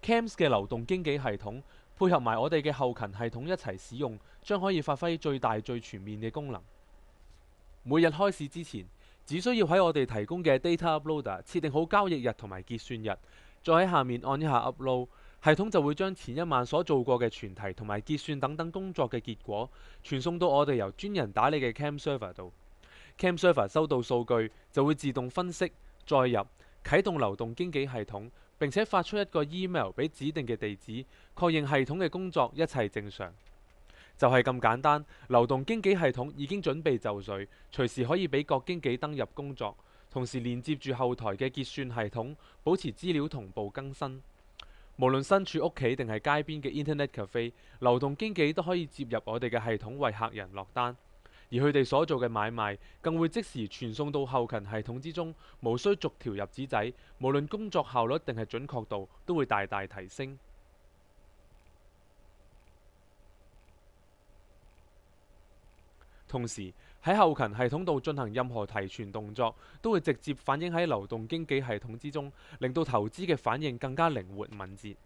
CAMS 嘅流動經紀系統配合埋我哋嘅後勤系統一齊使用，將可以發揮最大最全面嘅功能。每日開市之前，只需要喺我哋提供嘅 Data Uploader 設定好交易日同埋結算日，再喺下面按一下 Upload，系統就會將前一晚所做過嘅存題同埋結算等等工作嘅結果傳送到我哋由專人打理嘅 CAM Server 度。CAM Server 收到數據就會自動分析、載入、啟動流動經紀系統，並且發出一個 email 俾指定嘅地址，確認系統嘅工作一切正常。就係咁簡單，流動經紀系統已經準備就緒，隨時可以俾各經紀登入工作，同時連接住後台嘅結算系統，保持資料同步更新。無論身處屋企定係街邊嘅 Internet Cafe， 流動經紀都可以接入我哋嘅系統為客人落單，而佢哋所做嘅買賣更會即時傳送到後勤系統之中，無需逐條入紙仔，無論工作效率定係準確度都會大大提升。同時喺後勤系統度進行任何提存動作，都會直接反映喺流動經紀系統之中，令到投資嘅反應更加靈活敏捷。